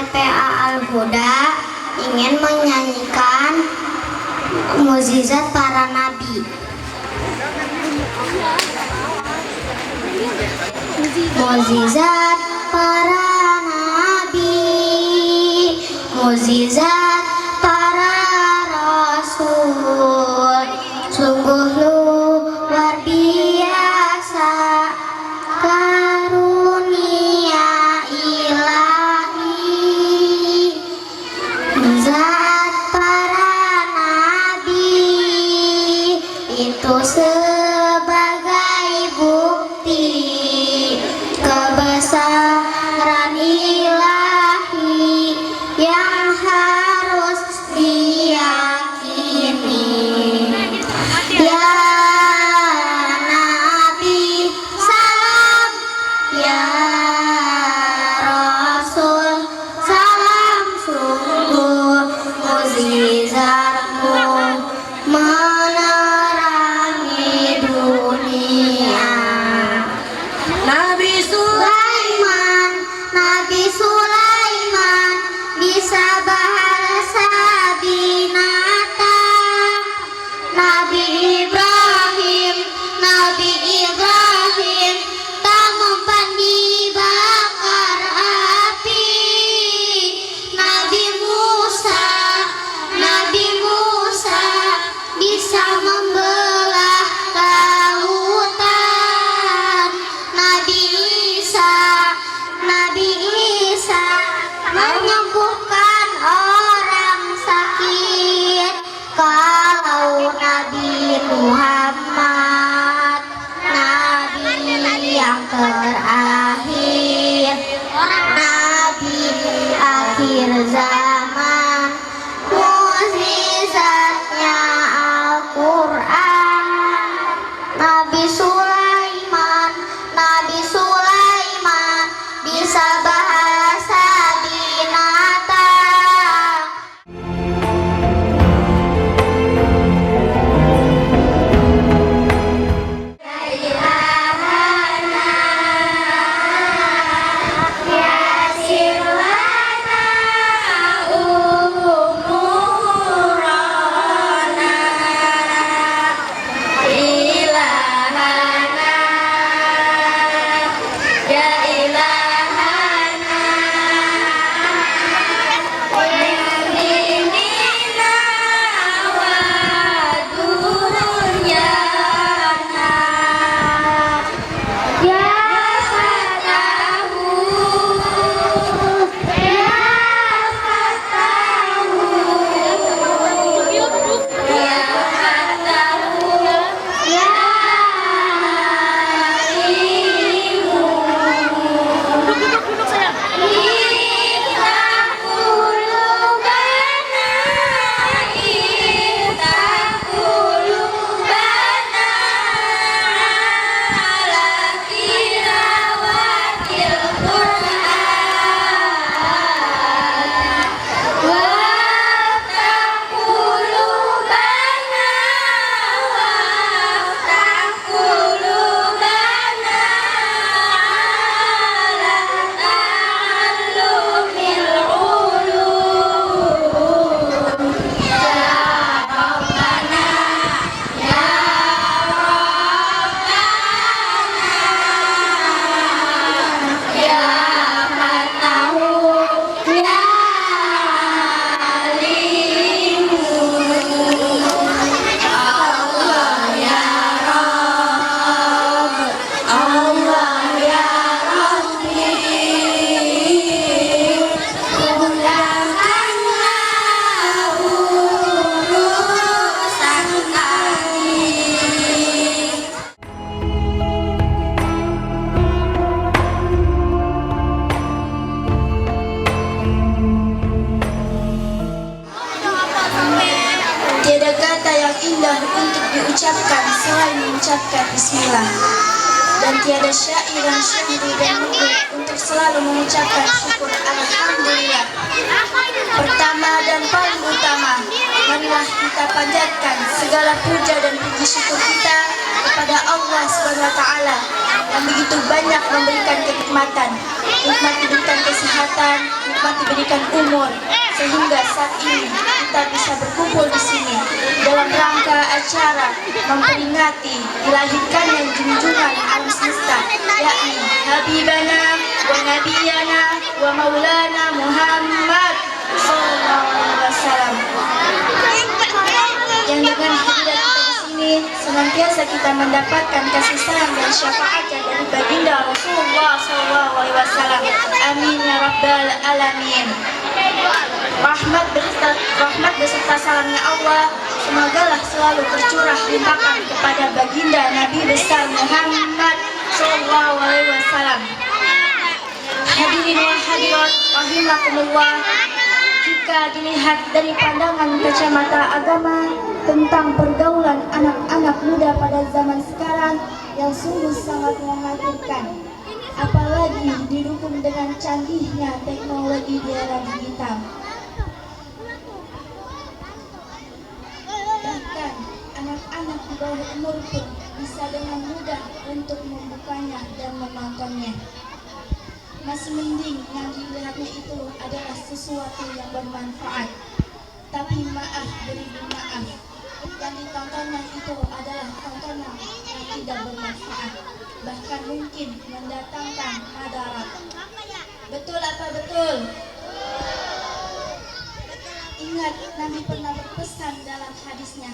RPA Al-Huda ingin menyanyikan mukjizat para nabi. Mukjizat para nabi, mukjizat para rasul, sungguh luar biasa karunia ilahi. Mukjizat para nabi itu sebagai bukti kebesaran ilahi yang harus diyakini. Ya Nabi salam, ya Rasul salam, sungguh mukjizatmu menerangi dunia. Nabi Sulaiman bisa bahasa binatang. Nabi Ibrahim tak mempan dibakar api. Nabi Musa bisa membelah lautan. Nabi Isa menyembuhkan orang sakit. Kalau Nabi Muhammad, Nabi yang terakhir, Nabi akhir zaman, mukjizatnya Al-Quran. Nabi Sulaiman bisa bahasa binatang. indah untuk diucapkan selain mengucapkan bismillah. Dan tiada syair yang syahdu dan mudah untuk selalu mengucapkan syukur alhamdulillah. Pertama dan paling utama, marilah kita panjatkan segala puja dan puji syukur kita kepada Allah SWT yang begitu banyak memberikan kenikmatan, nikmat diberikan kesehatan, nikmat diberikan umur, sehingga saat ini kita bisa berkumpul di sini dalam rangka acara memperingati dilahirkannya junjungan alam semesta, yakni Habibana wa Nabiyana wa Maulana Muhammad sallallahu alaihi wasallam. Yang dengan hadirat kita di sini senantiasa kita mendapatkan kasih sayang dan syafaatnya dari baginda Rasulullah sallallahu alaihi wasallam. Amin ya rabbal alamin. Rahmat beserta salamnya Allah semogalah selalu tercurah limpahkan kepada baginda Nabi besar Muhammad sallallahu alaihi wasallam. Hadirin wa hadirat rahimakumullah, jika dilihat dari pandangan kacamata agama tentang pergaulan anak-anak muda pada zaman sekarang yang sungguh sangat mengkhawatirkan, apalagi didukung dengan canggihnya teknologi di era digital. Bahkan anak-anak di bawah umur pun bisa dengan mudah untuk membukanya dan menontonnya. Masih mending yang dilihatnya itu adalah sesuatu yang bermanfaat. Tapi maaf beribu maaf, yang ditontonnya itu adalah tontonan yang tidak bermanfaat, bahkan mungkin mendatangkan madarat. Betul apa betul? Ingat, Nabi pernah berpesan dalam hadisnya,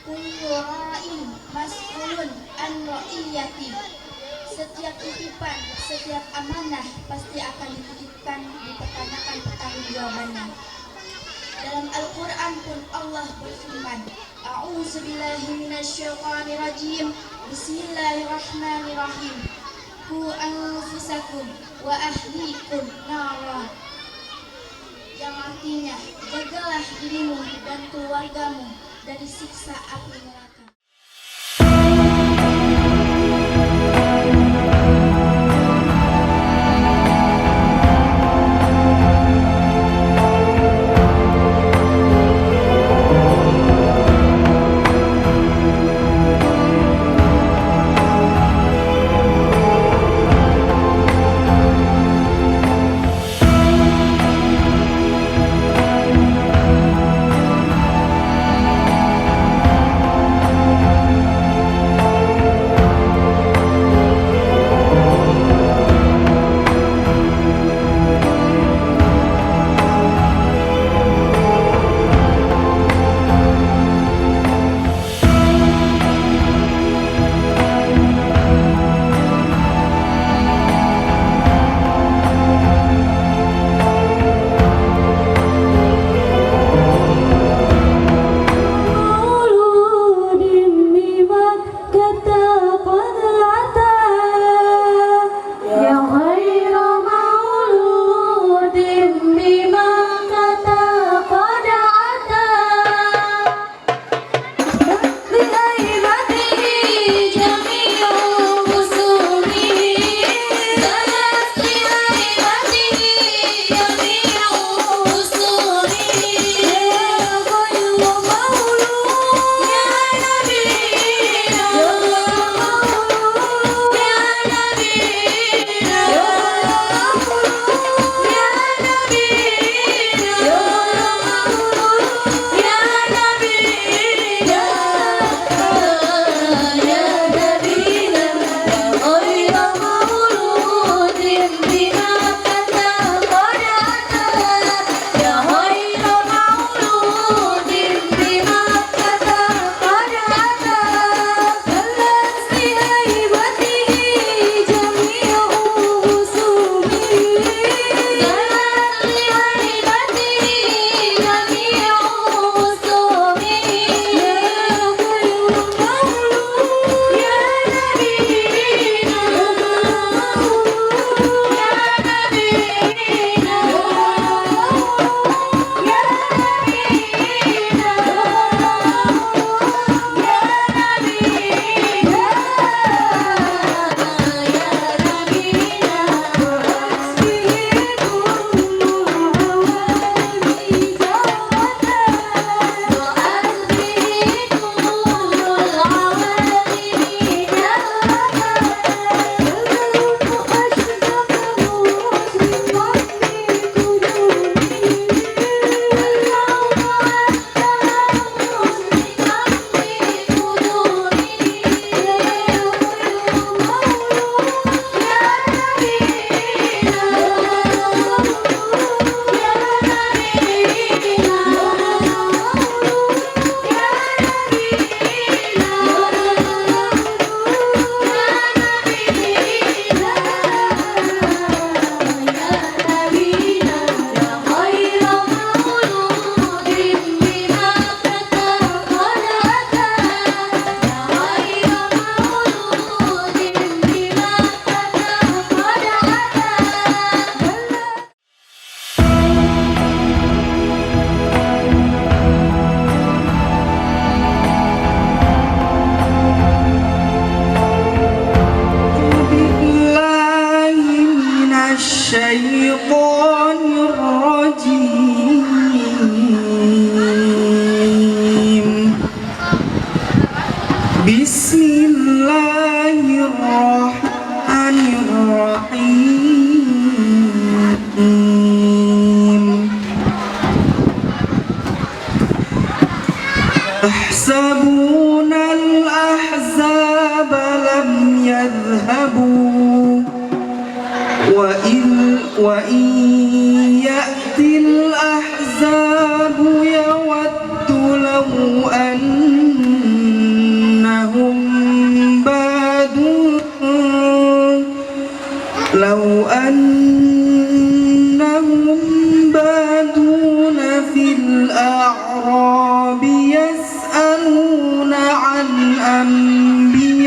kullu ra'in mas'ulun an ra'iyati. Setiap titipan, setiap amanah pasti akan dititipkan, dipertanyakan pertanggungjawabannya. Dalam Al-Quran pun Allah berfirman, A'udzubillahi minasyaitonirrajim, Bismillahirrahmanirrahim. Qu anfusakum wa ahlikum nara. Yang artinya, jagalah dirimu dan keluargamu dari siksa api neraka. يحسبون الأحزاب لم يذهبوا وإن يأتي الأحزاب يود لو أنهم بادون في الأعراب يسألون عن أنبيائكم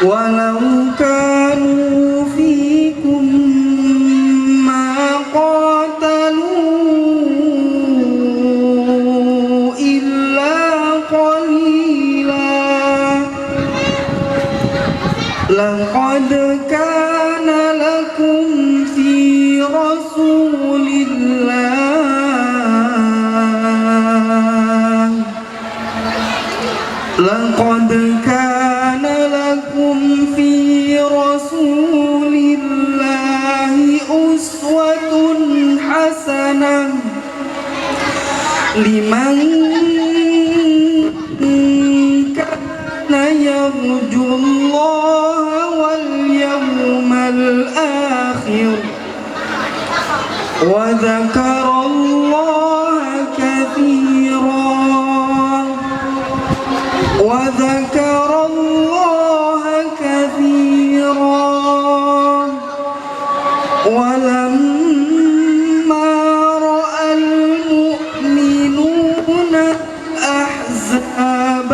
ولو كانوا فيكم ما قاتلوا إلا قليلا لقد كان لكم في رسول الله لقد كان لكم في رسول الله أسوة حسنة لمن كان يرجو الله واليوم الآخر وذكر الله كثيرا ولما رأى المؤمنون الأحزاب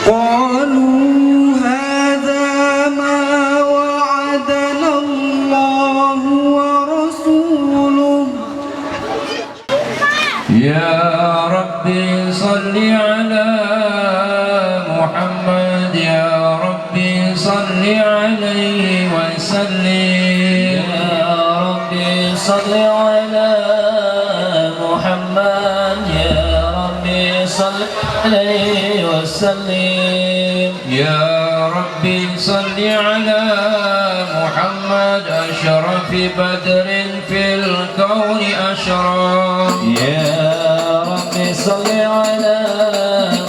قالوا هذا ما وعدنا الله ورسوله. يا ربي صل على محمد يا ربي صل عليه وسلم يا ربي صل على محمد يا ربي صل عليه وسلم يا ربي صل على محمد أشرف بدر في الكون أشرف. يا ربي صل على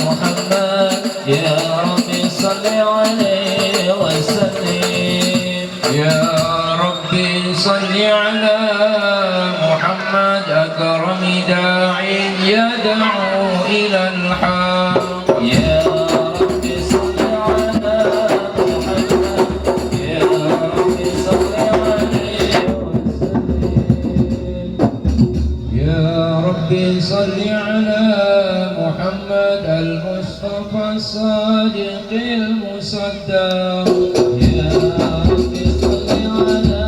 محمد يا ربي صل عليه وسلم يا ربي صل على محمد أكرم داع يدعو إلى الحق. يا ربي صل على محمد يا ربي صل عليه وسلم يا ربي صل على محمد المصطفى الصادق المصدق. يا ربي صل على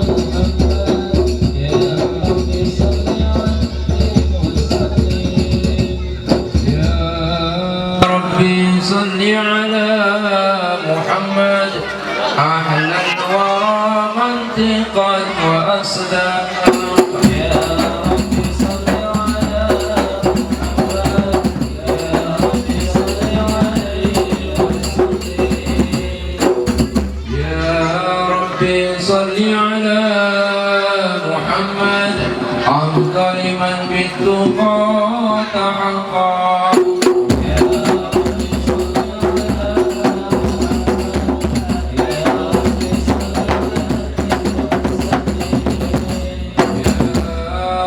محمد يا ربي صل عليه وسلم يا ربي صل على محمد أحلى الورى منطقا وأصدق. يا ربي صل على محمد يا ربي صل عليه وسلم يا ربي صل على محمد أفضل من بالتقى تحقق. يا ربي صل على محمد يا ربي صل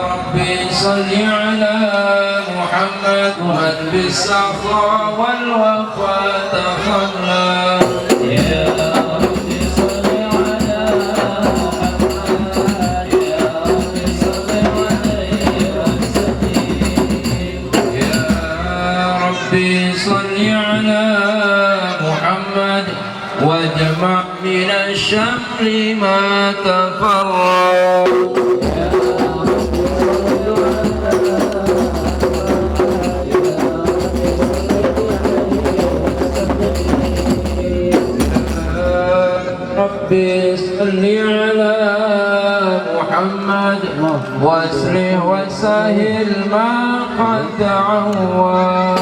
ربي صل على محمد من بالسخاء والوفاء تخلى. يا ربي صل على محمد يا ربي صل عليه وسلم يا ربي صل على محمد واجمع من الشمل ما تفرق. ربي صل على محمد واسره وسهل ما قد تعوى.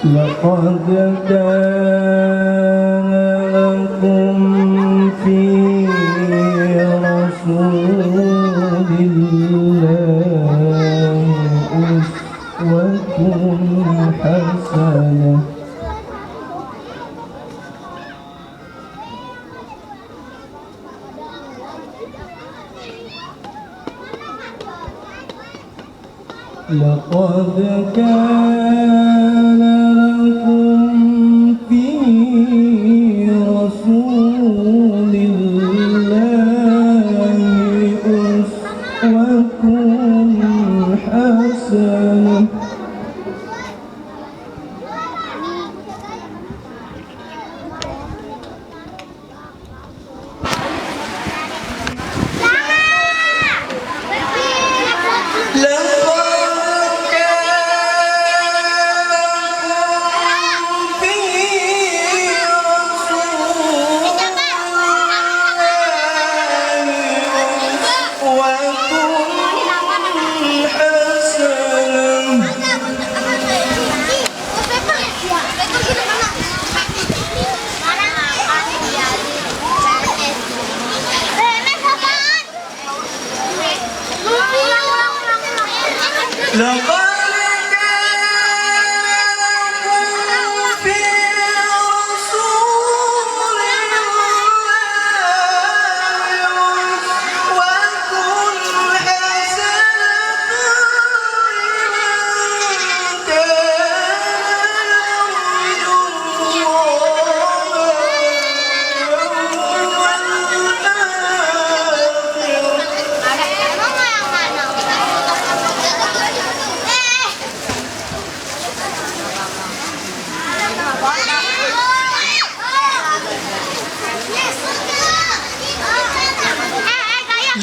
لقد كان لكم في رسول الله أسوة حسنة لقد كان لكم في رسول الله أسوة حسنة لقد كان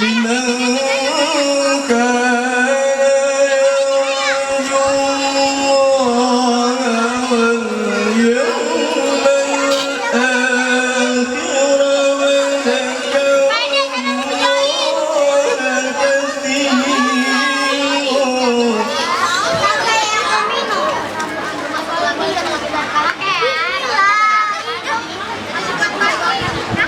لمن كان يرجو الله واليوم الآخر وذكر الله كثيرا. لقد كان لكم في رسول الله أسوة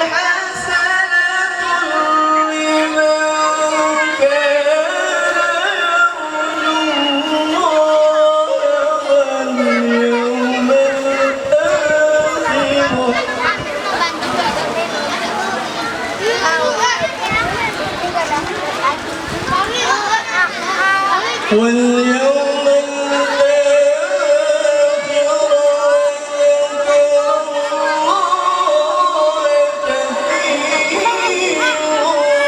حسنة لمن كان يرجو الله واليوم الآخر واليوم الآخر وذكر الله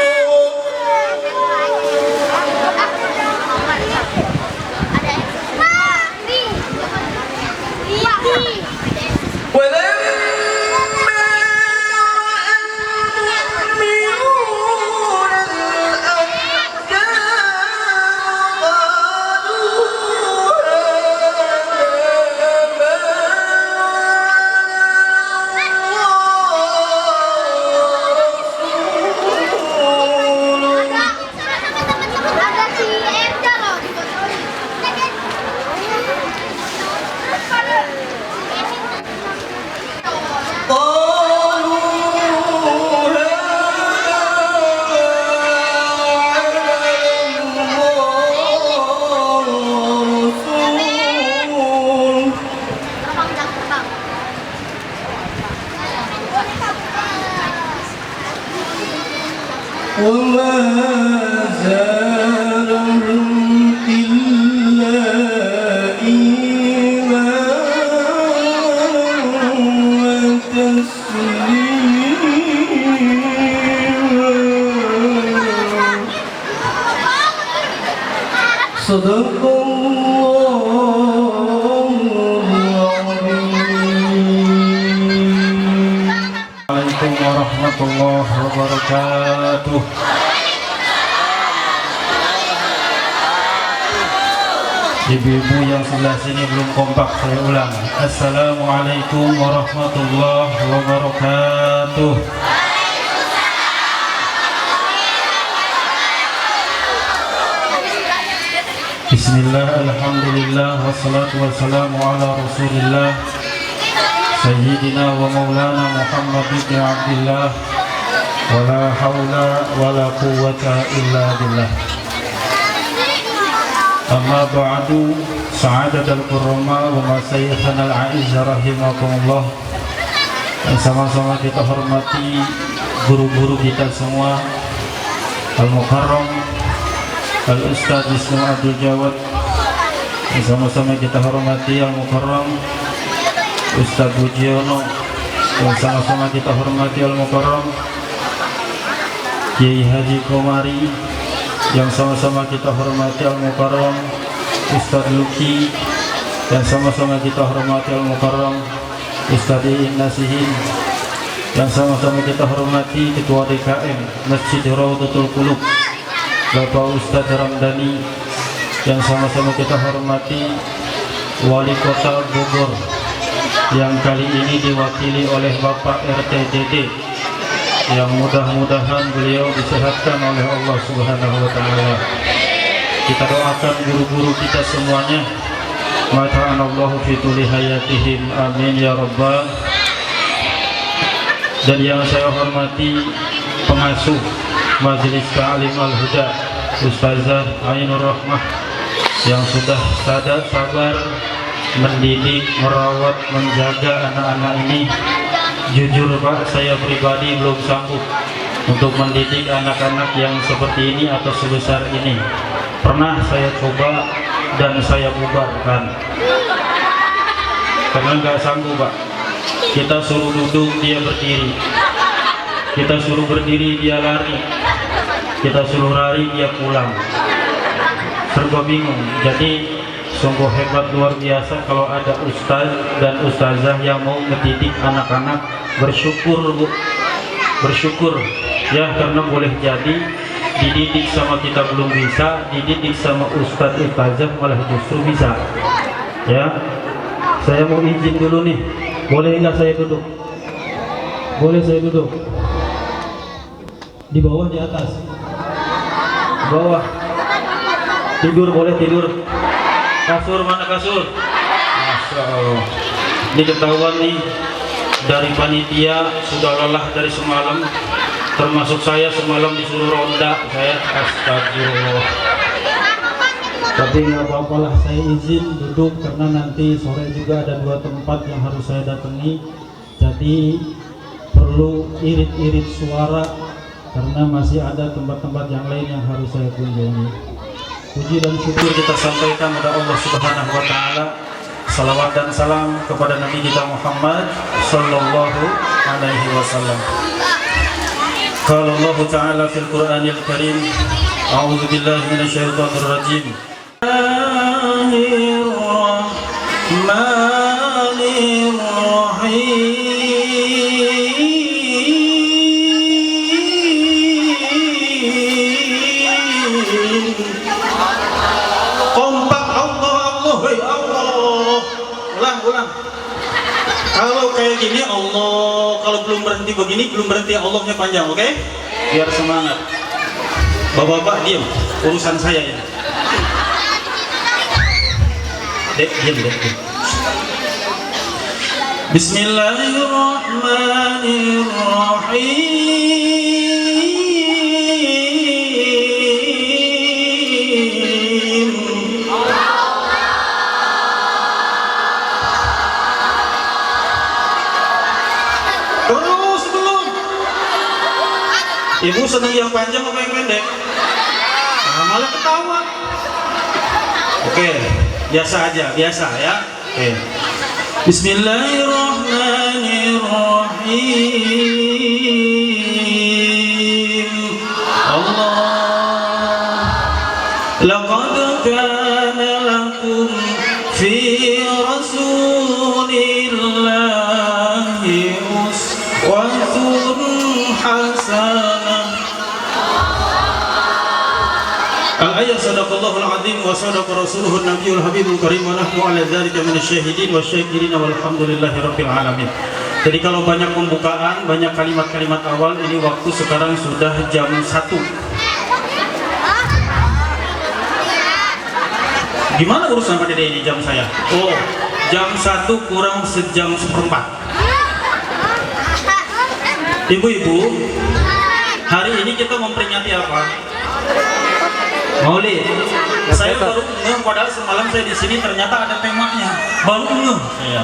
كثيرا. ولما رأى المؤمنون الأحزاب قالوا وما زادهم إلا إيمانا وتسليما. صدق الله العظيم. Assalamualaikum warahmatullahi wabarakatuh. Ibu-ibu yang sebelah sini belum kompak, saya ulang. Assalamualaikum warahmatullahi wabarakatuh. Bismillah, alhamdulillah, wassalatu wassalamu ala rasulillah Sayyidina wa maulana Muhammad ibn Abdillah. Wala hawla wala quwwata illa billah. Amma ba'du, sa'adat al-qurrama wa masyayikhana al-a'izza rahimakumullah. Dan sama-sama kita hormati guru-guru kita semua, Al-Mukarram Al-Ustaz Wisnu Abdul Jawad. Dan sama-sama kita hormati Al-Mukarram Ustaz Bujiono. Dan sama-sama kita hormati Al-Mukarram Kiai Haji Komari. Yang sama-sama kita hormati Al-Mukarram Ustaz Luki. Dan sama-sama kita hormati Al-Mukarram Ustaz Iin Nasihin. Yang sama-sama kita hormati Ketua DKM Masjid Raudhatul Qulub Bapak Ustaz Ramdhani. Yang sama-sama kita hormati Wali Kota Bogor, yang kali ini diwakili oleh Bapak RTDD, yang mudah-mudahan beliau disehatkan oleh Allah Subhanahu wa Ta'ala. Kita doakan guru-guru kita semuanya, mata'anallahu fituli hayatihim, amin ya rabbal. Dan yang saya hormati pengasuh Majelis Ta'lim Al-Huda, Ustazah Ainur Rahmah, yang sudah sabar mendidik, merawat, menjaga anak-anak ini. Jujur Pak, saya pribadi belum sanggup untuk mendidik anak-anak yang seperti ini atau sebesar ini. Pernah saya coba dan saya bubarkan karena nggak sanggup Pak. Kita suruh duduk, dia berdiri. Kita suruh berdiri dia lari, kita suruh lari dia pulang. Serba bingung. Jadi sungguh hebat luar biasa kalau ada ustaz dan ustazah yang mau mendidik anak-anak. Bersyukur Bu, bersyukur ya, karena boleh jadi dididik sama kita belum bisa, dididik sama ustaz ustazah malah justru bisa. Ya, saya mau izin dulu nih, boleh nggak saya duduk? Boleh saya duduk? Di bawah, di atas? Di bawah. Tidur boleh tidur. Kasur mana kasur? Masya Allah. Ini ketahuan nih dari panitia sudah lelah dari semalam. Termasuk saya semalam disuruh ronda. Saya astagfirullah. Tapi nggak apa-apa lah, saya izin duduk karena nanti sore juga ada 2 tempat yang harus saya datangi. Jadi perlu irit-irit suara karena masih ada tempat-tempat yang lain yang harus saya kunjungi. Puji dan syukur kita sampaikan kepada Allah Subhanahu wa taala. Salawat dan salam kepada Nabi kita Muhammad sallallahu alaihi wasallam. Qala Allah taala fil Qur'anil Karim, a'udzu billahi minasyaitonir rajim. Bismillahirrahmanirrahim. Kompak Allah, Allah, hei Allah. Ulang. Kalau kayak gini Allah, kalau belum berhenti begini, belum berhenti Allahnya panjang, oke? Biar semangat. Bapak-bapak diam, urusan saya ya. Dek, diam. Bismillahirrahmanirrahim. Terus belum? Ibu senang yang panjang apa yang pendek? Nah, malah ketawa. Oke, biasa aja, biasa ya. Oke. Bismillahirrahmanirrahim. Allah, laqad kana lakum fi rasulillahi uswatun hasanah. Al-ayat sadaqallahul azim wa sadaqa rasuluhun nabiyul habibul karim wa nahnu ala dzalika minasyahidin wasyakirin walhamdulillahi rabbil alamin. Jadi kalau banyak pembukaan, banyak kalimat-kalimat awal, ini waktu sekarang sudah jam 1. Gimana urusan Pak Dede ini jam saya? Oh, jam 1 kurang sejam seperempat. Ibu-ibu, hari ini kita memperingati apa? Maulid. Saya baru ngeh, padahal semalam saya di sini ternyata ada temanya. Baru ngeh saya.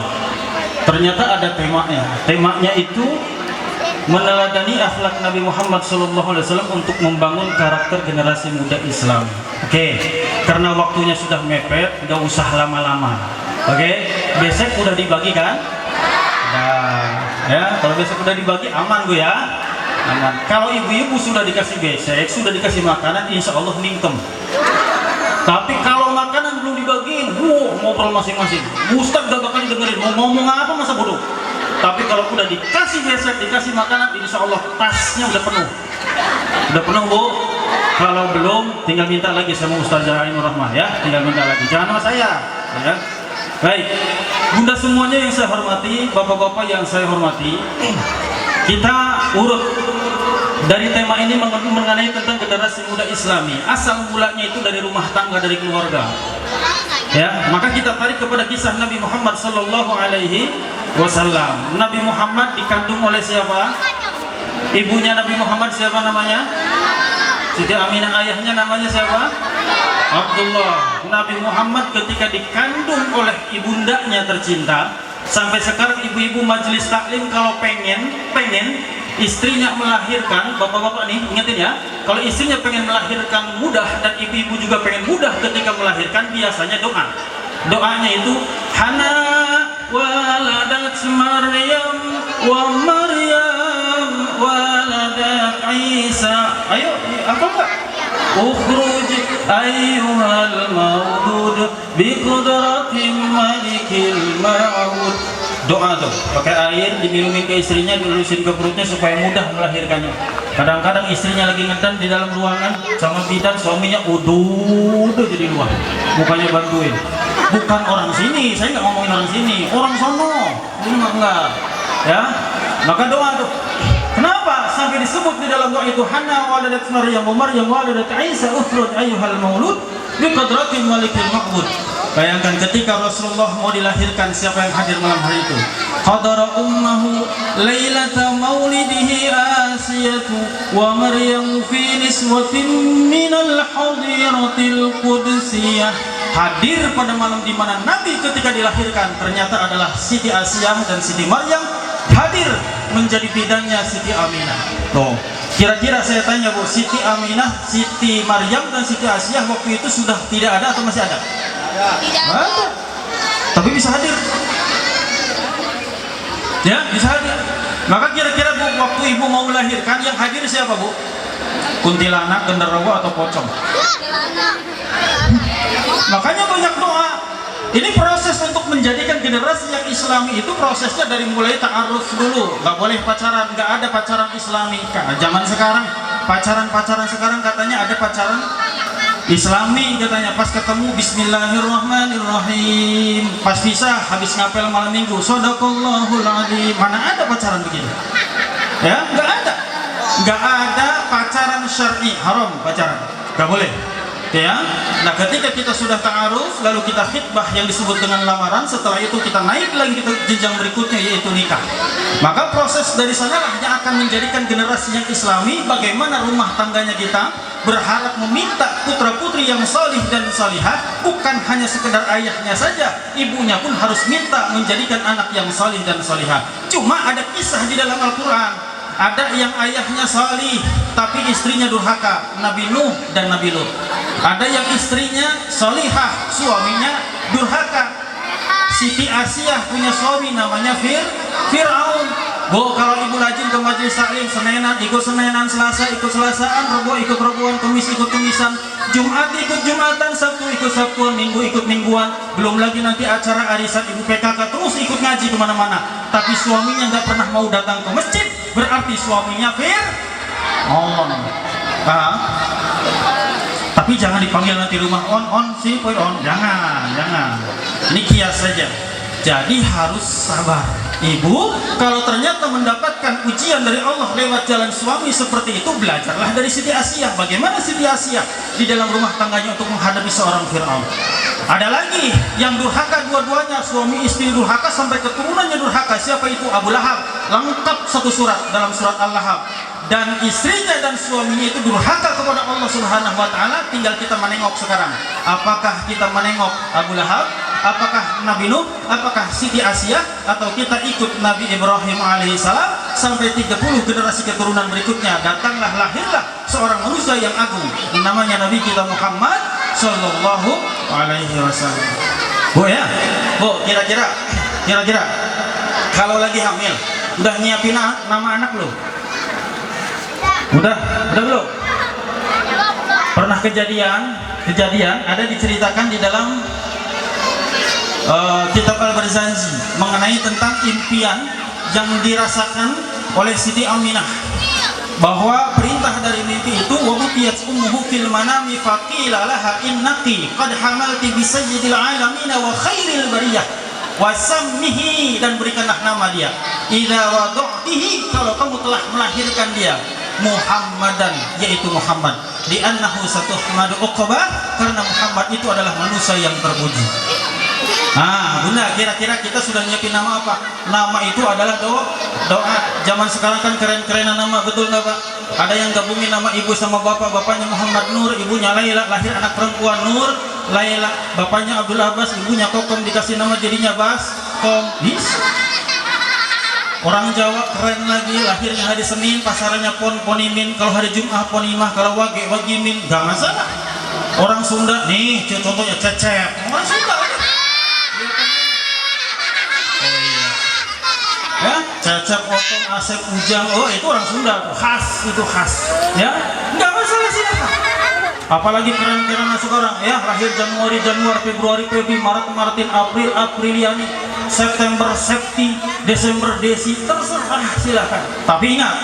Ternyata ada temanya. Temanya itu meneladani akhlak Nabi Muhammad SAW untuk membangun karakter generasi muda Islam. Oke. Karena waktunya sudah mepet, nggak usah lama-lama. Oke. Besok udah dibagi kan? Nah, ya. Kalau besok udah dibagi aman gue ya. Aman. Kalau ibu-ibu sudah dikasih besek, sudah dikasih makanan, insya Allah ningkem. Tapi kalau makanan belum dibagiin, ngobrol masing-masing. Ustaz gak bakal dengerin, mau ngomong apa masa bodoh. Tapi kalau udah dikasih besek, dikasih makanan, insya Allah tasnya udah penuh. Udah penuh Bu. Kalau belum, tinggal minta lagi sama Ustazah Ainur Rahmah ya. Tinggal minta lagi, jangan sama saya ya. Baik, bunda semuanya yang saya hormati, bapak-bapak yang saya hormati, kita urut dari tema ini mengenai tentang generasi muda Islami. Asal mulanya itu dari rumah tangga, dari keluarga. Ya, maka kita tarik kepada kisah Nabi Muhammad sallallahu alaihi wasallam. Nabi Muhammad dikandung oleh siapa? Ibunya Nabi Muhammad siapa namanya? Siti Aminah. Ayahnya namanya siapa? Abdullah. Nabi Muhammad ketika dikandung oleh ibundanya tercinta, sampai sekarang ibu-ibu majelis taklim kalau pengen istrinya melahirkan, bapak-bapak nih ingetin ya, kalau istrinya pengen melahirkan mudah dan ibu-ibu juga pengen mudah ketika melahirkan, biasanya doanya itu Hana waladat Maryam wa Maryam waladat Isa. Ayo, apa enggak? Ukhruj ayyuhal maudud biqudratim malikil ma'ud. Doa tuh, pakai air diminumin ke istrinya, dilurusin ke perutnya supaya mudah melahirkannya. Kadang-kadang istrinya lagi ngedan di dalam ruangan sama bidan, suaminya udah jadi luar, mukanya bantuin. Bukan orang sini, saya nggak ngomongin orang sini, orang sono. Ini mah enggak, ya. Maka doa tuh. Kenapa sampai disebut di dalam doa itu Hanna waladat Maryam wa Maryam waladat Isa ukhruj ayyuhal maulud biqudratil malikil ma'bud. Bayangkan ketika Rasulullah mau dilahirkan, siapa yang hadir malam hari itu? Hadara ummahu lailata maulidihi Asiyatu wa Maryam fi niswatin minal hadiratil qudsiyah. Hadir pada malam di mana Nabi ketika dilahirkan ternyata adalah Siti Asiyah dan Siti Maryam hadir menjadi bidannya Siti Aminah. Tuh, kira-kira saya tanya Bu, Siti Aminah, Siti Maryam dan Siti Asiyah waktu itu sudah tidak ada atau masih ada? Tidak Ada. Tapi bisa hadir. Ya, bisa hadir. Maka kira-kira Bu, waktu ibu mau melahirkan yang hadir siapa Bu? Kuntilanak, genderuwo atau pocong? Makanya banyak doa. Ini proses untuk menjadikan generasi yang Islami itu prosesnya dari mulai ta'aruf dulu. Nggak boleh pacaran, nggak ada pacaran Islami. Zaman sekarang, pacaran sekarang katanya ada pacaran Islami katanya. Pas ketemu Bismillahirrahmanirrahim, pas bisa habis ngapel malam minggu Shadaqallahul adzim. Mana ada pacaran begini? Ya, nggak ada. Nggak ada pacaran syar'i, haram pacaran, nggak boleh. Ya, nah ketika kita sudah ta'aruf lalu kita khitbah yang disebut dengan lamaran, setelah itu kita naik lagi ke jenjang berikutnya yaitu nikah. Maka proses dari sanalah yang akan menjadikan generasi yang Islami. Bagaimana rumah tangganya kita berharap meminta putra putri yang salih dan salihah, bukan hanya sekedar ayahnya saja, ibunya pun harus minta menjadikan anak yang salih dan salihah. Cuma ada kisah di dalam Al-Quran. Ada yang ayahnya salih tapi istrinya durhaka, Nabi Nuh dan Nabi Lut. Ada yang istrinya salihah, suaminya durhaka. Siti Asiyah punya suami namanya Fir'aun. Bu, kalau ibu rajin ke majelis taklim, Senenan ikut Senenan, Selasa ikut Selasaan, Rebo ikut Reboan, Kamis ikut Kamisan, Jumat ikut Jumatan, Sabtu ikut Sabtuan, Minggu ikut Mingguan. Belum lagi nanti acara arisan ibu PKK, terus ikut ngaji kemana-mana. Tapi suaminya nggak pernah mau datang ke masjid, berarti suaminya Fir'aun. Tapi jangan dipanggil nanti rumah on sih, on, jangan. Ini kias saja. Jadi harus sabar. Ibu, kalau ternyata mendapatkan ujian dari Allah lewat jalan suami seperti itu, belajarlah dari Siti Asiyah. Bagaimana Siti Asiyah di dalam rumah tangganya untuk menghadapi seorang Fir'aun. Ada lagi yang durhaka dua-duanya, suami istri durhaka sampai keturunannya durhaka. Siapa itu? Abu Lahab. Lengkap satu surat dalam surat Al-Lahab. Dan istrinya dan suaminya itu durhaka kepada Allah Subhanahu wa Ta'ala. Tinggal kita menengok sekarang. Apakah kita menengok Abu Lahab? Apakah Nabi Nuh? Apakah Siti Asiyah? Atau kita ikut Nabi Ibrahim alaihissalam sampai 30 generasi keturunan berikutnya? Datanglah, lahirlah seorang manusia yang agung, namanya Nabi kita Muhammad Sallallahu Alaihi Wasallam. Bu ya, Bu, kira-kira kalau lagi hamil, udah nyiapin nama anak belum? Udah belum? Pernah kejadian ada diceritakan di dalam kitab Al-Barzanji mengenai tentang impian yang dirasakan oleh Siti Aminah, bahwa perintah dari mimpi itu wa utiyat ummuhu fil manami faqila laha innaki qad hamalti bi sayyidil alamin wa khairil bariyah wa sammihi, dan berikanlah nama dia idza wada'tihi, kalau kamu telah melahirkan dia, Muhammadan, yaitu Muhammad, di annahu satuhmadu uqbah, karena Muhammad itu adalah manusia yang terpuji. Bunda, kira-kira kita sudah nyiapin nama apa? Nama itu adalah doa. Zaman sekarang kan keren-kerenan nama, betul nggak Pak? Ada yang gabungin nama ibu sama bapak, bapaknya Muhammad Nur, ibunya Laila, lahir anak perempuan Nur, Laila, bapaknya Abdul Abbas, ibunya Kokom, dikasih nama jadinya Bas, Kom, bisa. Orang Jawa keren lagi, lahirnya hari Senin, pasarannya Ponimin, kalau hari Jumat Ponimah, kalau Wage, Wagimin, nggak masalah. Orang Sunda, nih contohnya Cecep, orang Sunda. Ya, Cecep, Otong, Asep, Ujang, oh itu orang Sunda tuh, khas, itu khas, ya, nggak masalah silakan. Apalagi keren-keren sekarang, ya, lahir Januari, Februari, Maret, Martin, April, Apriliani, September, Septi, Desember, Desi, terserah silakan. Tapi ingat,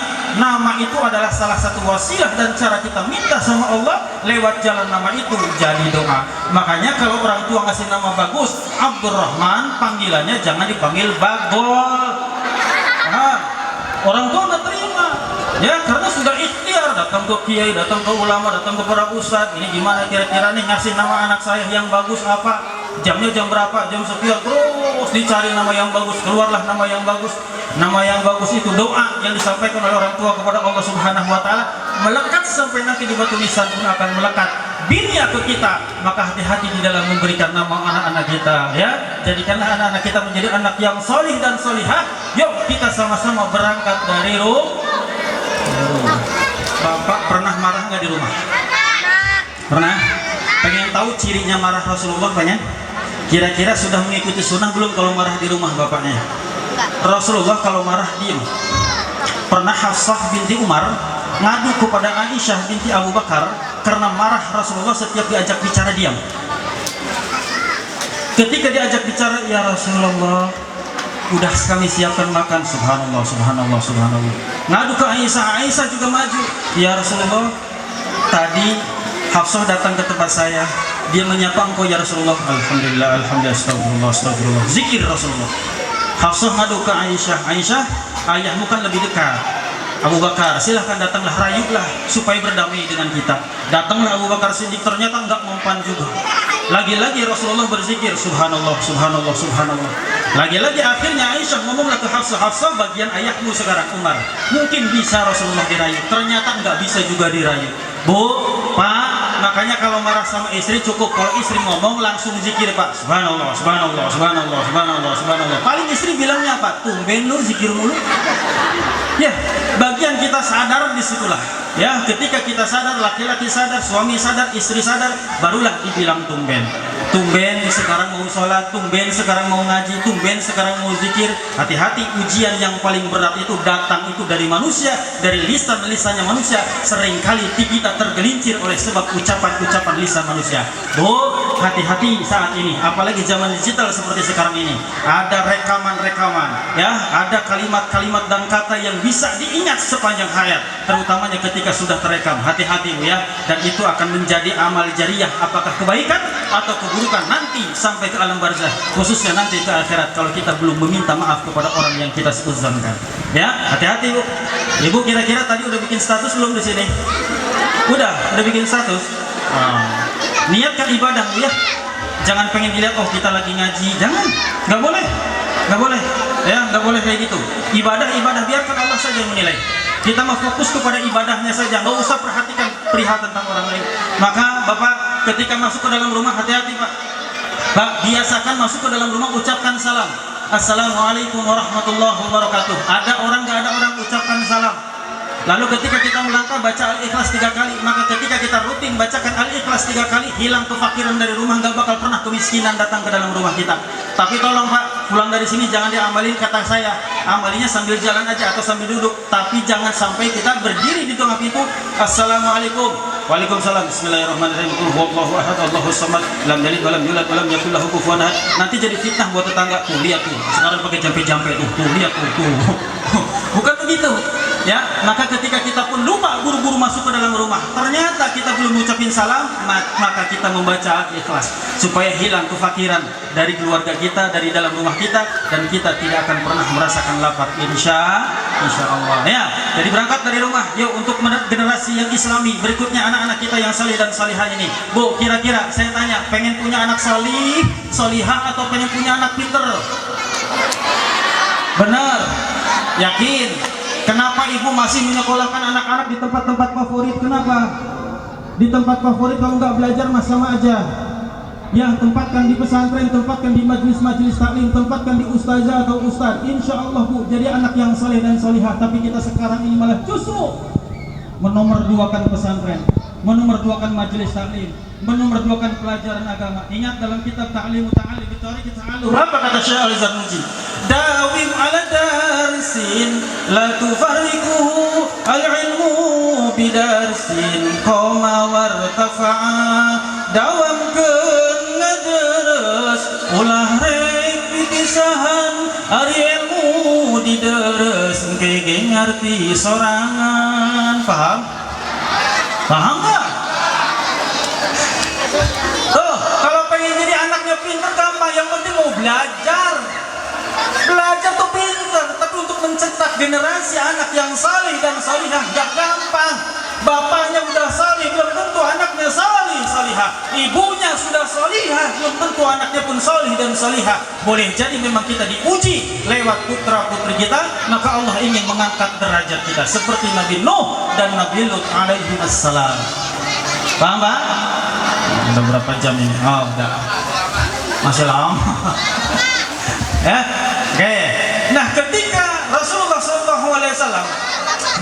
nama itu adalah salah satu wasilah dan cara kita minta sama Allah lewat jalan nama itu jadi doa. Makanya kalau orang tua ngasih nama bagus, Abdurrahman, panggilannya jangan dipanggil Bagol. Nah, orang tua nggak terima, ya, karena sudah ikhtiar datang ke kiai, datang ke ulama, datang ke para ustadz. Ini gimana kira-kira nih ngasih nama anak saya yang bagus apa? Jamnya jam berapa? Jam sekian. Terus dicari nama yang bagus, keluarlah nama yang bagus. Nama yang bagus itu doa yang disampaikan oleh orang tua kepada Allah Subhanahu Wa Taala, melekat sampai nanti di batu nisan pun akan melekat binia ke kita. Maka hati-hati di dalam memberikan nama anak-anak kita, ya. Jadikanlah anak-anak kita menjadi anak yang solih dan solihah. Yuk kita sama-sama berangkat dari rumah. Bapak pernah marah nggak di rumah? Pernah? Pengen tahu cirinya marah Rasulullah pengen? Kira-kira sudah mengikuti sunnah belum kalau marah di rumah bapaknya? Rasulullah kalau marah diam. Pernah Hafsah binti Umar ngadu kepada Aisyah binti Abu Bakar karena marah Rasulullah setiap diajak bicara diam. Ketika diajak bicara, ya Rasulullah, udah kami siapkan makan. Subhanallah, subhanallah, subhanallah. Ngadu ke Aisyah, Aisyah juga maju. Ya Rasulullah, tadi Hafsah datang ke tempat saya, dia menyapa engkau ya Rasulullah. Alhamdulillah, alhamdulillah, astagfirullah, astagfirullah. Zikir Rasulullah. Hafsah ngadu ke Aisyah, Aisyah, ayahmu kan lebih dekat. Abu Bakar, silahkan datanglah, rayulah supaya berdamai dengan kita. Datanglah Abu Bakar Siddiq, ternyata enggak mempan juga. Lagi-lagi Rasulullah berzikir, subhanallah, subhanallah, subhanallah. Lagi-lagi akhirnya Aisyah ngomonglah ke Hafsah, Hafsah bagian ayahmu sekarang Umar, mungkin bisa Rasulullah dirayu. Ternyata enggak bisa juga dirayu. Bu, Pak, makanya kalau marah sama istri cukup kalau istri ngomong langsung zikir Pak. Subhanallah, subhanallah, subhanallah, subhanallah, subhanallah. Paling istri bilangnya apa? Tumben Nur zikir mulu. Ya, bagian kita sadar disitulah. Ya, ketika kita sadar, laki-laki sadar, suami sadar, istri sadar, barulah dibilang tumben. Tumben sekarang mau sholat, tumben sekarang mau ngaji, tumben sekarang mau zikir. Hati-hati, ujian yang paling berat itu datang itu dari manusia, dari lisan-lisannya manusia. Seringkali kita tergelincir oleh sebab ucapan-ucapan lisan manusia. Bu, hati-hati saat ini, apalagi zaman digital seperti sekarang ini. Ada rekaman-rekaman, ya, ada kalimat-kalimat dan kata yang bisa diingat sepanjang hayat, terutamanya ketika sudah terekam. Hati-hati ya, dan itu akan menjadi amal jariah, apakah kebaikan atau keburukan nanti sampai ke alam barzah, khususnya nanti ke akhirat kalau kita belum meminta maaf kepada orang yang kita seuzankan. Ya, hati-hati Bu. Ibu kira-kira tadi udah bikin status belum di sini? Udah bikin status. Niatkan ibadah Bu ya. Jangan pengen dilihat oh kita lagi ngaji, jangan. Nggak boleh. Ya, nggak boleh kayak gitu. Ibadah biarkan Allah saja yang menilai. Kita mau fokus kepada ibadahnya saja, nggak usah perhatikan perihal tentang orang lain. Maka Bapak ketika masuk ke dalam rumah hati-hati Pak. Biasakan masuk ke dalam rumah ucapkan salam. Assalamualaikum warahmatullahi wabarakatuh. Ada orang nggak ada orang ucapkan salam. Lalu ketika kita melangkah baca Al-Ikhlas 3 kali, maka ketika kita rutin bacakan Al-Ikhlas 3 kali, hilang kefakiran dari rumah, nggak bakal pernah kemiskinan datang ke dalam rumah kita. Tapi tolong Pak, pulang dari sini jangan diamalin kata saya, amalinya sambil jalan aja atau sambil duduk, tapi jangan sampai kita berdiri di tengah pintu. Assalamualaikum. Waalaikumsalam. Bismillahirrahmanirrahim. Allahu ahad, Allahus samad, lam yalid walam yulad walam yakul lahu kufuwan ahad. Nanti jadi fitnah buat tetangga. Tuh lihat tuh, sekarang pakai jampe-jampe tuh lihat tuh. Bukan begitu. Ya, maka ketika kita pun lupa buru-buru masuk ke dalam rumah, ternyata kita belum mengucapin salam, maka kita membaca Al-Ikhlas supaya hilang kefakiran dari keluarga kita, dari dalam rumah kita, dan kita tidak akan pernah merasakan lapar. Insya Allah. Ya, jadi berangkat dari rumah, yuk untuk generasi yang Islami berikutnya, anak-anak kita yang salih dan salihah ini. Bu, kira-kira saya tanya, pengen punya anak salih, salihah, atau pengen punya anak pinter? Benar, yakin? Kenapa ibu masih menyekolahkan anak-anak di tempat-tempat favorit? Kenapa? Di tempat favorit kalau nggak belajar mas sama aja. Ya, tempatkan di pesantren, tempatkan di majelis-majelis taklim, tempatkan di ustazah atau ustaz. Insya Allah Bu, jadi anak yang saleh dan salihah. Tapi kita sekarang ini malah justru menomorduakan pesantren, menomorduakan majelis taklim, menomorduakan pelajaran agama. Ingat dalam kitab Ta'limu Ta'alim Bitariki Ta'alum, apa kata Syekh Al-Zarnuji? dawim ala darsin la tufarriquhu al-ilmu bidarsin qoma wartafa'a dawamkeun ngaderes ulah rek pisahan ari ilmu dideres engke ngarti sorangan. Paham? Paham nggak? Tuh, kalau pengen jadi anaknya pintar gampang, yang penting mau belajar. Belajar tuh pintar, tapi untuk mencetak generasi anak yang salih dan salihah gak gampang. Bapaknya udah salih, belum tentu anaknya salih salihah. Ibunya sudah salihah, belum tentu anaknya pun salih dan salihah. Boleh jadi memang kita diuji lewat putra putri kita, maka Allah ingin mengangkat derajat kita seperti Nabi Nuh dan Nabi Lut alaihi wassalam. Paham Pak? Udah berapa jam ini? Oh udah, masih lama. Ya, oke. Nah, ketika Rasulullah SAW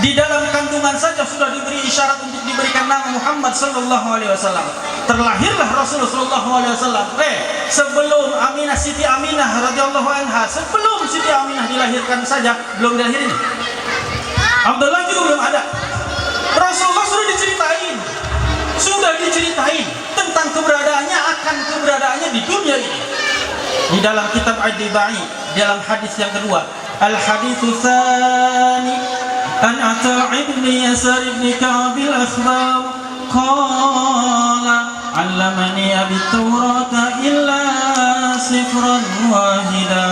di dalam kandungan saja sudah diberi isyarat untuk diberikan nama Muhammad SAW, terlahirlah Rasulullah SAW. Sebelum Aminah, Siti Aminah radhiyallahu anha, sebelum Siti Aminah dilahirkan saja, belum dilahirin. Abdullah juga belum ada. Rasulullah sudah diceritain tentang keberadaannya, akan keberadaannya di dunia ini. Di dalam kitab Ad-Dibai, dalam hadis yang kedua, al-haditsu tsani an Ata' ibn Yasar ibn Ka'b al-Akhbar qala 'allamani abi Tawrata illa sifran wahida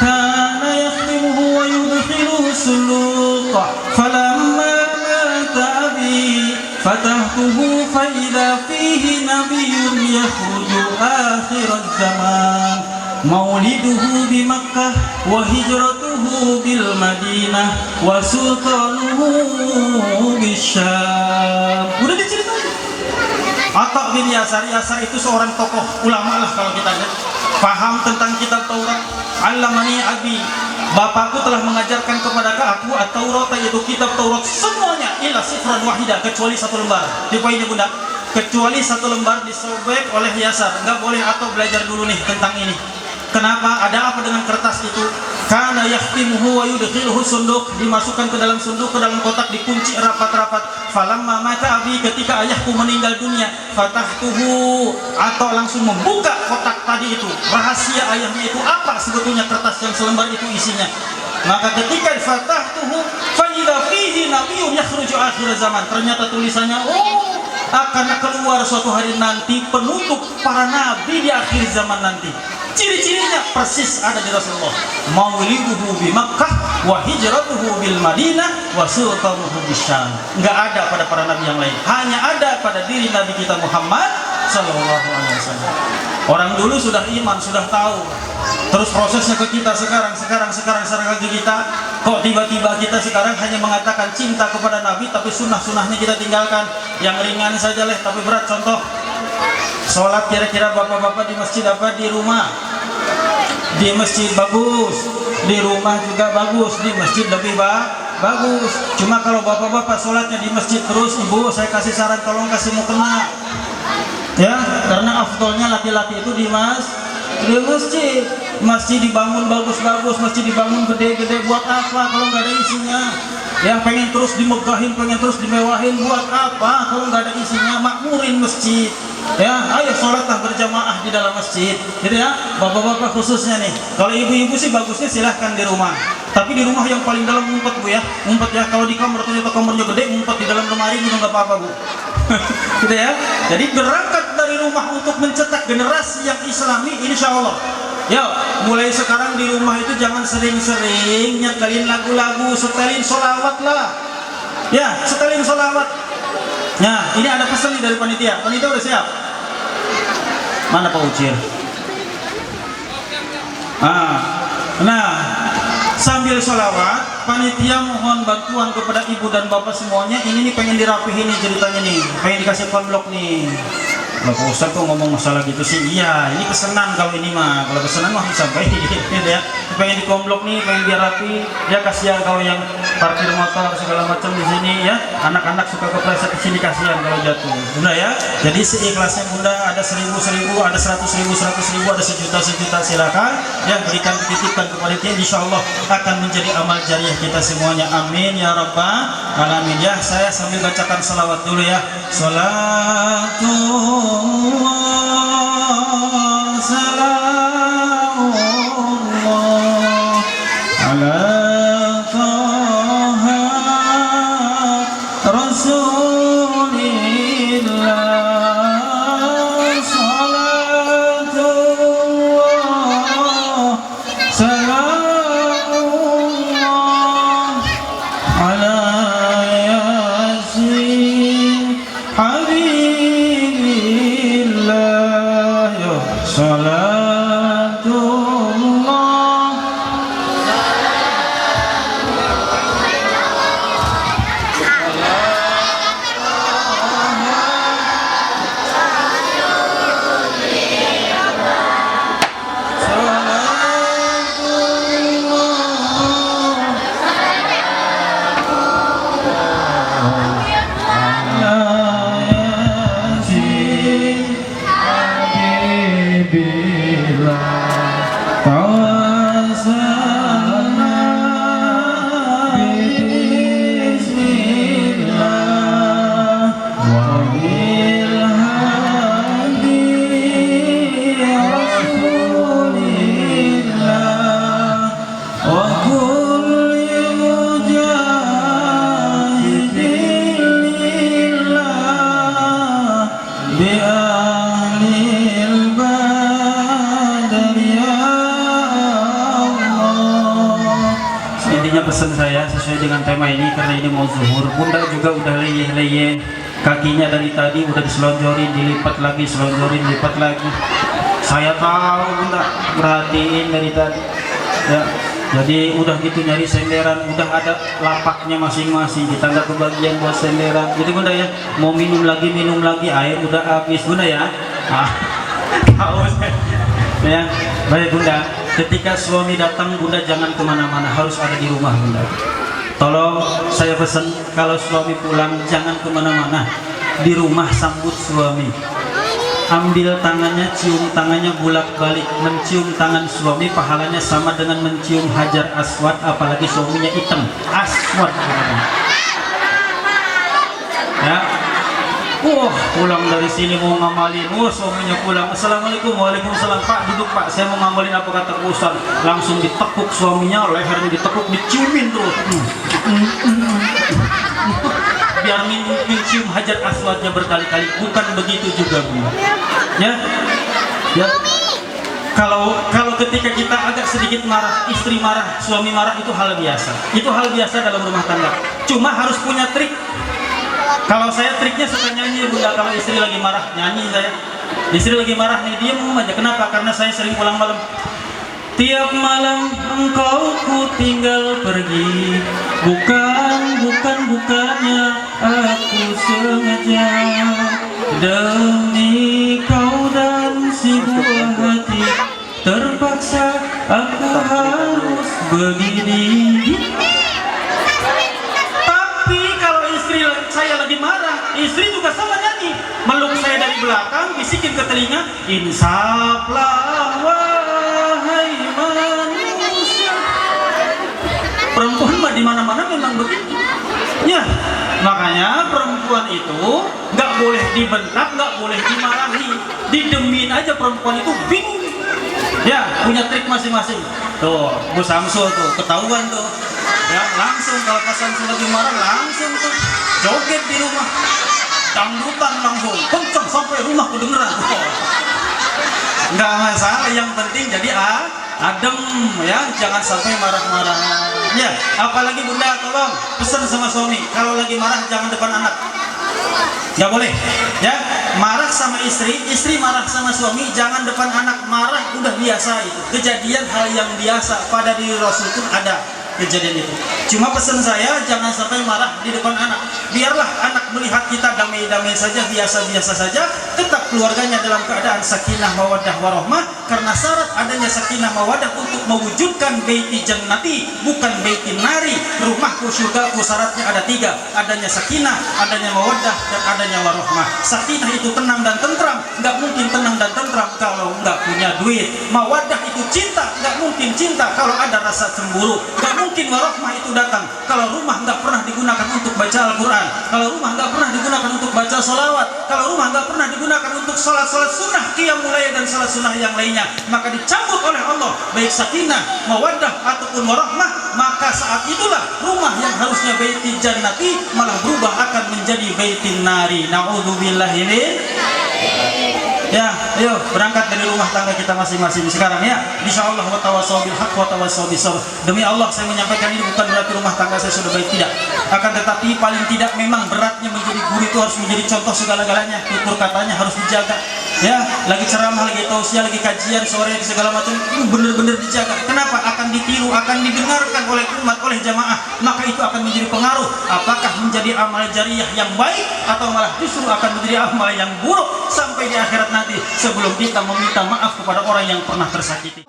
kana yakhtimuhu wa yudkhiluhu suluq falamma mata abi fatahtuhu fa idza fihi nabiyyun yakhruju akhir az-zaman mauliduhu bi Makkah wa hijratuhu bil Madinah wa sultanuhu bisyam. Udah diceritain. Ata bin Yasar, Yasar itu seorang tokoh ulama lah kalau kita lihat, paham tentang kitab Taurat. Allamani abi, bapakku telah mengajarkan kepada aku at-Taurat, yaitu kitab Taurat semuanya, illa sifran wahida, kecuali satu lembar. Di poinnya Bunda, kecuali satu lembar disobek oleh Yasar. Enggak boleh atau belajar dulu nih tentang ini. Kenapa? Ada apa dengan kertas itu? Kana yahtimuhu wa yudkhiluhu sunduk, dimasukkan ke dalam sunduk, ke dalam kotak, dikunci rapat-rapat. Falamma mata abi, ketika ayahku meninggal dunia, fatahtuhu, atau langsung membuka kotak tadi itu. Rahasia ayahnya itu apa sebetulnya kertas yang selembar itu isinya? Maka ketika fatahtuhu fa idza fihi nabiyyun yakhruju akhir zaman, ternyata tulisannya akan keluar suatu hari nanti penutup para nabi di akhir zaman nanti. Ciri-cirinya persis ada di Rasulullah. Mauliduhu bi Makkah wa hijratuhu bil Madinah wa sultanuhu bisyam. Enggak ada pada para nabi yang lain, hanya ada pada diri Nabi kita Muhammad sallallahu alaihi wasallam. Orang dulu sudah iman, sudah tahu. Terus prosesnya ke kita sekarang ke kita. Kok tiba-tiba kita sekarang hanya mengatakan cinta kepada Nabi, tapi sunnah-sunnahnya kita tinggalkan. Yang ringan saja lah, tapi berat. Contoh, sholat kira-kira bapak-bapak di masjid apa? Di rumah. Di masjid bagus, di rumah juga bagus, di masjid lebih bagus. Cuma kalau bapak-bapak sholatnya di masjid terus, ibu saya kasih saran tolong kasih mukena. Ya, karena afdolnya laki-laki itu di masjid. Masjid dibangun bagus-bagus, masjid dibangun gede-gede, buat apa kalau nggak ada isinya? Ya, pengen terus dimegahin, pengen terus dimewahin, buat apa kalau nggak ada isinya? Makmurin masjid. Ya, ayo sholatlah berjamaah di dalam masjid, gitu ya. Bapak-bapak khususnya nih. Kalau ibu-ibu sih bagusnya silahkan di rumah. Tapi di rumah yang paling dalam ngumpet Bu ya, ngumpet ya. Kalau di kamar ternyata kamarnya gede, ngumpet di dalam lemari juga nggak apa-apa Bu. Gitu ya. Jadi berangkat dari rumah untuk mencetak generasi yang Islami, insya Allah. Ya, mulai sekarang di rumah itu jangan sering-sering nyetelin lagu-lagu, setelin sholawat lah. Ya, setelin sholawat. Nah, ini ada pesan nih dari panitia. Panitia udah siap? Mana Pak Ucir? Nah, sambil sholawat, panitia mohon bantuan kepada ibu dan bapak semuanya. Ini nih pengen dirapihin nih ceritanya nih, pengen dikasih konblok nih. Kalau Pak Ustaz kok ngomong masalah gitu sih? Iya, ini pesanan kalau ini mah. Kalau pesanan mah disampaikan gitu ya. Pengen dikomblok nih, pengen biar rapi. Ya kasihan kalau yang parkir motor segala macam di sini ya. Anak-anak suka kepleset di sini, kasihan kalau jatuh. Bunda ya. Jadi seikhlasnya Bunda, ada 1000, ada 100.000, ada sejuta, silakan yang berikan titipkan kepada kita, insyaallah akan menjadi amal jariah kita semuanya. Amin ya rabbal alamin. Ya, saya sambil bacakan salawat dulu ya. Salatullah salamullah ala Rasulillah, salatullah salamullah ala yasin habibillah, ya salatullah pesan saya sesuai dengan tema ini karena ini mau zuhur. Bunda juga udah leyeh-leyeh, kakinya dari tadi udah diselonjorin, dilipat lagi, selonjorin, lipat lagi. Saya tahu Bunda perhatiin dari tadi ya, jadi udah gitu nyari senderan, udah ada lapaknya masing-masing, kita nggak kebagian buat senderan. Jadi Bunda ya, mau minum lagi, air udah habis Bunda ya. Haus ya. Baik Bunda, ketika suami datang Bunda jangan kemana-mana, harus ada di rumah Bunda. Tolong saya pesan, kalau suami pulang jangan kemana-mana, di rumah sambut suami, ambil tangannya, cium tangannya bolak-balik. Mencium tangan suami pahalanya sama dengan mencium hajar aswad, apalagi suaminya hitam aswad ya. Pulang dari sini mau ngamalin, suaminya pulang, assalamualaikum, waalaikumsalam, Pak duduk Pak, saya mau ngamalin apa kata Ustaz. Langsung ditekuk suaminya, lehernya ditekuk, diciumin terus biar mencium hajar aswadnya berkali-kali. Bukan begitu juga Bu ya. Kalau ketika kita agak sedikit marah, istri marah, suami marah, itu hal biasa, dalam rumah tangga. Cuma harus punya trik. Kalau saya triknya suka nyanyi Bunda, kalau istri lagi marah nyanyi saya. Istri lagi marah nih diam aja. Kenapa? Karena saya sering pulang malam. Tiap malam engkau ku tinggal pergi, bukannya aku sengaja, demi kau dan si buah hati, terpaksa aku harus begini. Saya lagi marah, istri juga sama nyanyi, meluk saya dari belakang, bisikin ke telinga, insaflah wahai manusia. Perempuan mah di mana-mana memang begitu. Ya, makanya perempuan itu nggak boleh dibentak, nggak boleh dimarahi, didemin aja. Perempuan itu bingung. Ya, punya trik masing-masing. Tuh, Bu Samsul tuh ketahuan tuh. Ya, langsung kalau pas Samsul lagi marah langsung tuh joget di rumah, dangdutan langsung kenceng sampai rumah kedengeran. Nggak masalah, yang penting jadi adem ya, jangan sampai marah-marah ya. Apalagi Bunda tolong pesan sama suami, kalau lagi marah jangan depan anak, nggak boleh ya. Marah sama istri, istri marah sama suami, jangan depan anak. Marah udah biasa, itu kejadian hal yang biasa pada diri Rasul pun ada. kejadian itu. Cuma pesan saya jangan sampai marah di depan anak. Biarlah anak melihat kita damai-damai saja, biasa-biasa saja, tetap keluarganya dalam keadaan sakinah mawaddah warahmah, karena syarat adanya sakinah mawaddah untuk mewujudkan baiti jannati, bukan baiti nari, rumahku surgaku. Syaratnya ada 3, adanya sakinah, adanya mawaddah, dan adanya warahmah. Sakinah itu tenang dan tentram, nggak mungkin tenang dan tentram kalau nggak punya duit. Mawaddah itu cinta, nggak mungkin cinta kalau ada rasa cemburu. Nggak mungkin warahmah itu datang kalau rumah nggak pernah digunakan untuk baca Al-Quran, kalau rumah nggak pernah digunakan untuk baca sholawat, kalau rumah nggak pernah digunakan untuk sholat-sholat sunnah, qiyamul lail dan sholat sunnah yang lainnya, maka dicabut oleh Allah baik sakinah, mawaddah ataupun warahmah. Maka saat itulah rumah yang harusnya baiti jannati malah berubah akan menjadi baitin nari. Na'udzubillahi min. Ya, ayo berangkat dari rumah tangga kita masing-masing sekarang ya. Insyaallah wa tawassaw bil haqq wa tawassaw bis sabr. Demi Allah saya menyampaikan ini bukan berarti rumah tangga saya sudah baik, tidak. Akan tetapi paling tidak memang beratnya menjadi guru itu harus menjadi contoh segala-galanya. Tutur katanya harus dijaga. Ya, lagi ceramah, lagi tausiah, lagi kajian sore segala macam itu benar-benar dijaga. Kenapa? Akan ditiru, akan didengarkan oleh umat, oleh jamaah. Maka itu akan menjadi pengaruh. Apakah menjadi amal jariah yang baik atau malah justru akan menjadi amal yang buruk sampai di akhirat nanti sebelum kita meminta maaf kepada orang yang pernah tersakiti.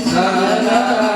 Salam